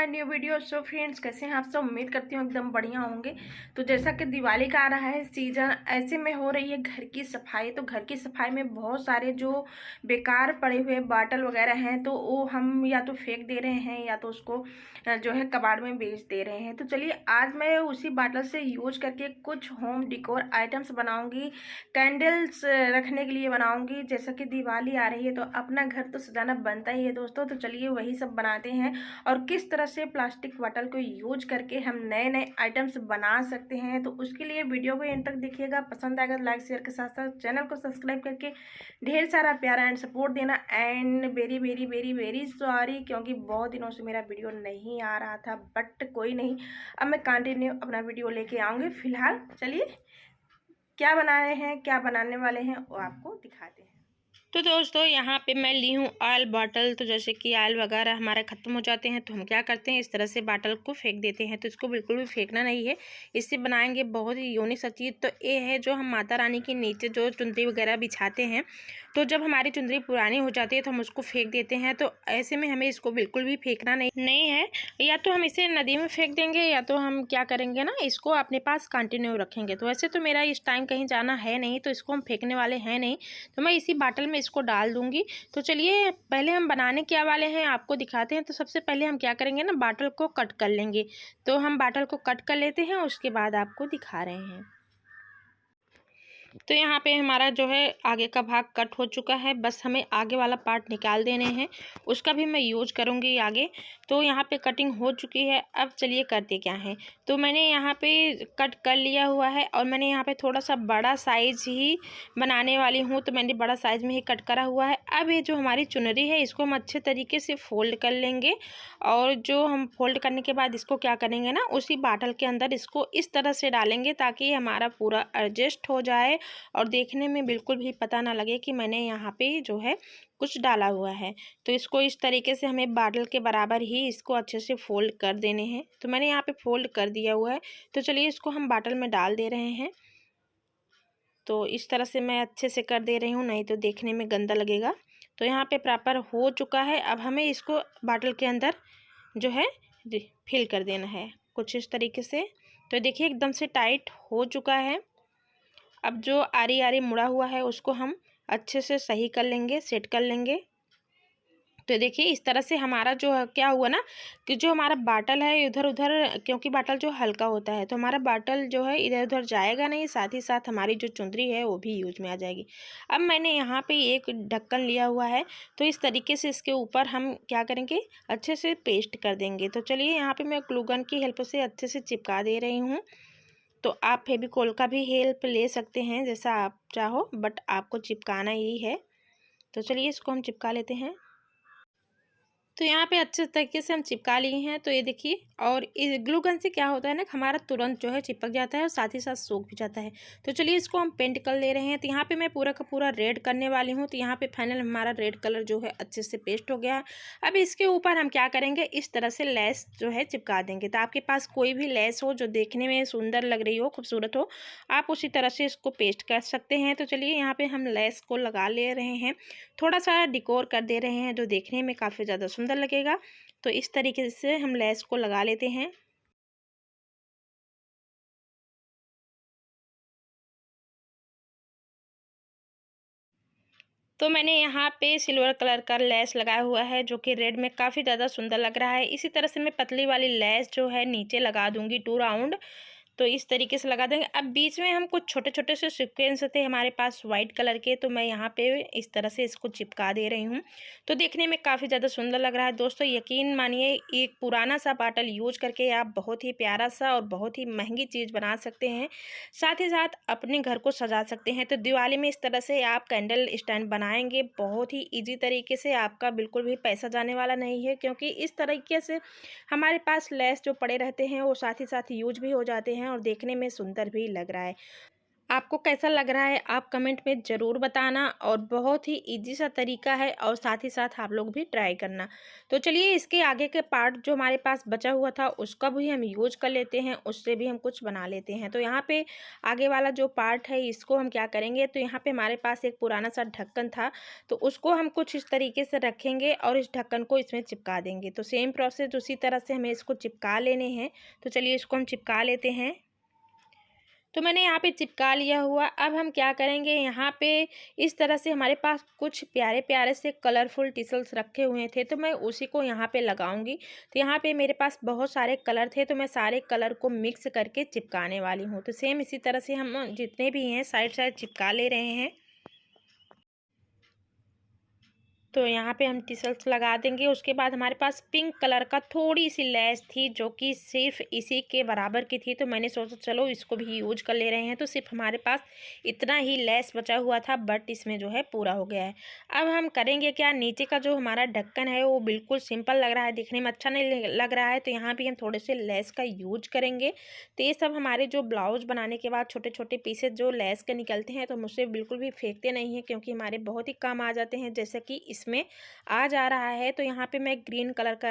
My new video. So friends, कैसे हैं आप सब? उम्मीद करती हूँ एकदम बढ़िया होंगे। तो जैसा कि दिवाली का आ रहा है सीजन, ऐसे में हो रही है घर की सफाई। तो घर की सफाई में बहुत सारे जो बेकार पड़े हुए बाटल वगैरह हैं, तो वो हम या तो फेंक दे रहे हैं या तो उसको जो है कबाड़ में बेच दे रहे हैं। तो चलिए आज मैं उसी बाटल से यूज करके कुछ होम डिकोर आइटम्स बनाऊंगी, कैंडल्स रखने के लिए बनाऊंगी। जैसा कि दिवाली आ रही है तो अपना घर तो सजाना बनता ही है दोस्तों। तो चलिए वही सब बनाते हैं और किस तरह से प्लास्टिक बॉटल को यूज करके हम नए नए आइटम्स बना सकते हैं। तो उसके लिए वीडियो को एंड तक देखिएगा। पसंद आएगा तो लाइक शेयर के साथ साथ चैनल को सब्सक्राइब करके ढेर सारा प्यारा एंड सपोर्ट देना। And very very very very sorry, क्योंकि बहुत दिनों से मेरा वीडियो नहीं आ रहा था, बट कोई नहीं, अब मैं कंटिन्यू अपना वीडियो लेके आऊँगी। फिलहाल चलिए क्या बना रहे हैं, क्या बनाने वाले हैं वो आपको दिखाते हैं। तो दोस्तों यहाँ पे मैं ली हूँ ऑयल बॉटल। तो जैसे कि ऑयल वगैरह हमारे ख़त्म हो जाते हैं तो हम क्या करते हैं, इस तरह से बॉटल को फेंक देते हैं। तो इसको बिल्कुल भी फेंकना नहीं है, इससे बनाएंगे बहुत ही यूनिक सा चीज़। तो ये है जो हम माता रानी के नीचे जो चुनरी वगैरह बिछाते हैं, तो जब हमारी चुनरी पुरानी हो जाती है तो हम उसको फेंक देते हैं। तो ऐसे में हमें इसको बिल्कुल भी फेंकना नहीं है। या तो हम इसे नदी में फेंक देंगे या तो हम क्या करेंगे ना, इसको अपने पास कंटिन्यू रखेंगे। तो वैसे तो मेरा इस टाइम कहीं जाना है नहीं, तो इसको हम फेंकने वाले हैं नहीं, तो मैं इसी बाटल में इसको डाल दूंगी। तो चलिए पहले हम बनाने क्या वाले हैं आपको दिखाते हैं। तो सबसे पहले हम क्या करेंगे ना, बाटल को कट कर लेंगे। तो हम बाटल को कट कर लेते हैं, उसके बाद आपको दिखा रहे हैं। तो यहाँ पे हमारा जो है आगे का भाग कट हो चुका है, बस हमें आगे वाला पार्ट निकाल देने हैं, उसका भी मैं यूज करूँगी आगे। तो यहाँ पे कटिंग हो चुकी है। अब चलिए करते क्या है। तो मैंने यहाँ पे कट कर लिया हुआ है और मैंने यहाँ पे थोड़ा सा बड़ा साइज ही बनाने वाली हूँ, तो मैंने बड़ा साइज में ही कट करा हुआ है। अब ये जो हमारी चुनरी है इसको हम अच्छे तरीके से फोल्ड कर लेंगे, और जो हम फोल्ड करने के बाद इसको क्या करेंगे ना, उसी बाटल के अंदर इसको इस तरह से डालेंगे ताकि हमारा पूरा एडजस्ट हो जाए और देखने में बिल्कुल भी पता ना लगे कि मैंने यहाँ पे जो है कुछ डाला हुआ है। तो इसको इस तरीके से हमें बाटल के बराबर ही इसको अच्छे से फोल्ड कर देने हैं। तो मैंने यहाँ पे फोल्ड कर दिया हुआ है। तो चलिए इसको हम बाटल में डाल दे रहे हैं। तो इस तरह से मैं अच्छे से कर दे रही हूँ, नहीं तो देखने में गंदा लगेगा। तो यहाँ पे प्रॉपर हो चुका है। अब हमें इसको बाटल के अंदर जो है फिल कर देना है कुछ इस तरीके से। तो देखिए एकदम से टाइट हो चुका है। अब जो आरी आरी मुड़ा हुआ है उसको हम अच्छे से सही कर लेंगे, सेट कर लेंगे। तो देखिए इस तरह से हमारा जो है क्या हुआ ना, कि जो हमारा बाटल है इधर उधर, क्योंकि बाटल जो हल्का होता है तो हमारा बाटल जो है इधर उधर जाएगा नहीं, साथ ही साथ हमारी जो चुंदरी है वो भी यूज में आ जाएगी। अब मैंने यहाँ पे एक ढक्कन लिया हुआ है, तो इस तरीके से इसके ऊपर हम क्या करेंगे, अच्छे से पेस्ट कर देंगे। तो चलिए यहाँ पे मैं ग्लू गन की हेल्प से अच्छे से चिपका दे रही हूँ। तो आप फेविकोल का भी हेल्प ले सकते हैं जैसा आप चाहो, बट आपको चिपकाना ही है। तो चलिए इसको हम चिपका लेते हैं। तो यहाँ पे अच्छे तरीके से हम चिपका लिए हैं। तो ये देखिए, और इस ग्लू गन से क्या होता है ना, हमारा तुरंत जो है चिपक जाता है और साथ ही साथ सूख भी जाता है। तो चलिए इसको हम पेंट कर ले रहे हैं। तो यहाँ पे मैं पूरा का पूरा रेड करने वाली हूँ। तो यहाँ पे फाइनल हमारा रेड कलर जो है अच्छे से पेस्ट हो गया है। अब इसके ऊपर हम क्या करेंगे, इस तरह से लेस जो है चिपका देंगे। तो आपके पास कोई भी लेस हो जो देखने में सुंदर लग रही हो, खूबसूरत हो, आप उसी तरह से इसको पेस्ट कर सकते हैं। तो चलिए यहाँ पे हम लेस को लगा ले रहे हैं, थोड़ा सा डिकोर कर दे रहे हैं जो देखने में काफ़ी ज़्यादा सुंदर लगेगा। तो इस तरीके से हम लेस को लगा लेते हैं। तो मैंने यहाँ पे सिल्वर कलर का लेस लगाया हुआ है जो कि रेड में काफ़ी ज़्यादा सुंदर लग रहा है। इसी तरह से मैं पतली वाली लेस जो है नीचे लगा दूंगी 2 राउंड। तो इस तरीके से लगा देंगे। अब बीच में हम कुछ छोटे छोटे से सीक्वेंस थे हमारे पास वाइट कलर के, तो मैं यहाँ पे इस तरह से इसको चिपका दे रही हूँ। तो देखने में काफ़ी ज़्यादा सुंदर लग रहा है दोस्तों। यकीन मानिए एक पुराना सा बाटल यूज करके आप बहुत ही प्यारा सा और बहुत ही महंगी चीज़ बना सकते हैं, साथ ही साथ अपने घर को सजा सकते हैं। तो दिवाली में इस तरह से आप कैंडल स्टैंड बनाएंगे बहुत ही ईजी तरीके से, आपका बिल्कुल भी पैसा जाने वाला नहीं है, क्योंकि इस तरीके से हमारे पास लेस जो पड़े रहते हैं वो साथ ही साथ यूज भी हो जाते हैं और देखने में सुंदर भी लग रहा है। आपको कैसा लग रहा है आप कमेंट में ज़रूर बताना, और बहुत ही इजी सा तरीका है और साथ ही साथ आप लोग भी ट्राई करना। तो चलिए इसके आगे के पार्ट जो हमारे पास बचा हुआ था उसका भी हम यूज कर लेते हैं, उससे भी हम कुछ बना लेते हैं। तो यहाँ पे आगे वाला जो पार्ट है इसको हम क्या करेंगे, तो यहाँ पे हमारे पास एक पुराना सा ढक्कन था, तो उसको हम कुछ इस तरीके से रखेंगे और इस ढक्कन को इसमें चिपका देंगे। तो सेम प्रोसेस उसी तरह से हमें इसको चिपका लेने हैं। तो चलिए इसको हम चिपका लेते हैं। तो मैंने यहाँ पे चिपका लिया हुआ। अब हम क्या करेंगे, यहाँ पे इस तरह से हमारे पास कुछ प्यारे प्यारे से कलरफुल टिसल्स रखे हुए थे, तो मैं उसी को यहाँ पे लगाऊंगी। तो यहाँ पे मेरे पास बहुत सारे कलर थे, तो मैं सारे कलर को मिक्स करके चिपकाने वाली हूँ। तो सेम इसी तरह से हम जितने भी हैं साइड साइड चिपका ले रहे हैं। तो यहाँ पे हम टिसल्स लगा देंगे। उसके बाद हमारे पास पिंक कलर का थोड़ी सी लेस थी जो कि सिर्फ इसी के बराबर की थी, तो मैंने सोचा चलो इसको भी यूज कर ले रहे हैं। तो सिर्फ हमारे पास इतना ही लेस बचा हुआ था, बट इसमें जो है पूरा हो गया है। अब हम करेंगे क्या, नीचे का जो हमारा ढक्कन है वो बिल्कुल सिंपल लग रहा है, दिखने में अच्छा नहीं लग रहा है, तो यहाँ भी हम थोड़े से लेस का यूज करेंगे। तो ये सब हमारे जो ब्लाउज बनाने के बाद छोटे छोटे पीसेज जो लेस के निकलते हैं, तो मुझसे बिल्कुल भी फेंकते नहीं हैं, क्योंकि हमारे बहुत ही काम आ जाते हैं। जैसे कि इसमें आ जा रहा है, तो यहाँ पे मैं ग्रीन कलर का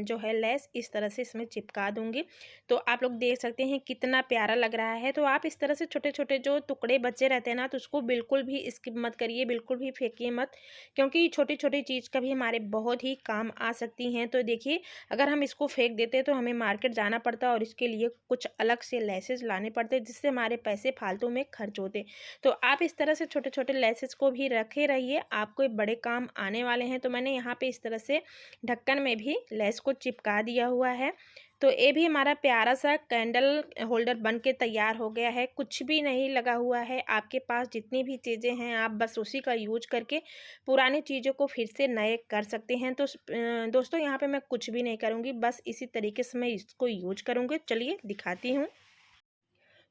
जो है लेस इस तरह से इसमें चिपका दूंगी। तो आप लोग देख सकते हैं कितना प्यारा लग रहा है। तो आप इस तरह से छोटे छोटे जो टुकड़े बचे रहते हैं ना, तो उसको बिल्कुल भी स्किप मत करिए, बिल्कुल भी फेंकिए मत, क्योंकि छोटी छोटी चीज़ कभी हमारे बहुत ही काम आ सकती हैं। तो देखिए अगर हम इसको फेंक देते तो हमें मार्केट जाना पड़ता और इसके लिए कुछ अलग से लेसेस लाने पड़ते, जिससे हमारे पैसे फालतू में खर्च होते। तो आप इस तरह से छोटे छोटे लेसेस को भी रखे रहिए, आपको बड़े काम आने वाले हैं। तो मैंने यहाँ पे इस तरह से ढक्कन में भी लेस को चिपका दिया हुआ है। तो ये भी हमारा प्यारा सा कैंडल होल्डर बन के तैयार हो गया है। कुछ भी नहीं लगा हुआ है, आपके पास जितनी भी चीज़ें हैं आप बस उसी का यूज करके पुरानी चीज़ों को फिर से नए कर सकते हैं। तो दोस्तों यहाँ पे मैं कुछ भी नहीं करूँगी, बस इसी तरीके से मैं इसको यूज करूँगी। चलिए दिखाती हूँ।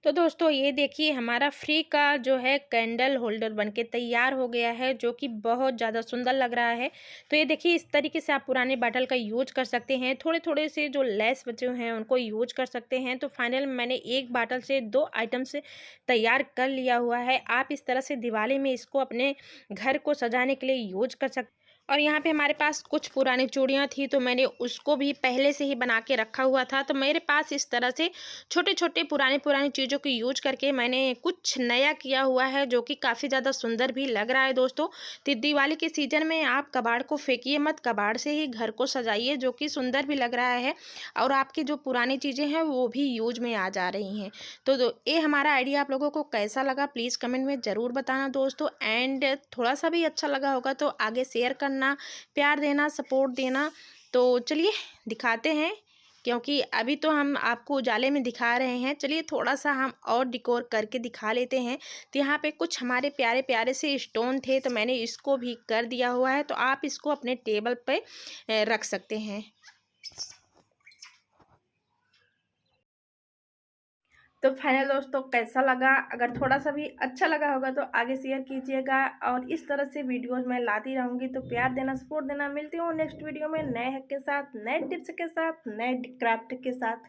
तो दोस्तों ये देखिए हमारा फ्री का जो है कैंडल होल्डर बनके तैयार हो गया है, जो कि बहुत ज़्यादा सुंदर लग रहा है। तो ये देखिए इस तरीके से आप पुराने बॉटल का यूज कर सकते हैं, थोड़े थोड़े से जो लेस बचे हुए हैं उनको यूज कर सकते हैं। तो फाइनल मैंने एक बॉटल से 2 आइटम से तैयार कर लिया हुआ है। आप इस तरह से दिवाली में इसको अपने घर को सजाने के लिए यूज कर सकते। और यहाँ पे हमारे पास कुछ पुरानी चूड़ियाँ थी, तो मैंने उसको भी पहले से ही बना के रखा हुआ था। तो मेरे पास इस तरह से छोटे छोटे पुरानी चीज़ों को यूज करके मैंने कुछ नया किया हुआ है, जो कि काफ़ी ज़्यादा सुंदर भी लग रहा है दोस्तों। तो दिवाली के सीजन में आप कबाड़ को फेंकिए मत, कबाड़ से ही घर को सजाइए, जो कि सुंदर भी लग रहा है और आपकी जो पुरानी चीज़ें हैं वो भी यूज में आ जा रही हैं। तो ये हमारा आइडिया आप लोगों को कैसा लगा प्लीज़ कमेंट में ज़रूर बताना दोस्तों। एंड थोड़ा सा भी अच्छा लगा होगा तो आगे शेयर करना, प्यार देना, सपोर्ट देना। तो चलिए दिखाते हैं, क्योंकि अभी तो हम आपको उजाले में दिखा रहे हैं, चलिए थोड़ा सा हम और डिकोर करके दिखा लेते हैं। तो यहाँ पे कुछ हमारे प्यारे प्यारे से स्टोन थे, तो मैंने इसको भी कर दिया हुआ है। तो आप इसको अपने टेबल पे रख सकते हैं। तो फाइनल दोस्तों कैसा लगा, अगर थोड़ा सा भी अच्छा लगा होगा तो आगे शेयर कीजिएगा, और इस तरह से वीडियोस मैं लाती रहूँगी। तो प्यार देना, सपोर्ट देना। मिलती हूँ नेक्स्ट वीडियो में नए हैक के साथ, नए टिप्स के साथ, नए क्राफ्ट के साथ।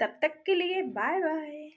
तब तक के लिए बाय बाय।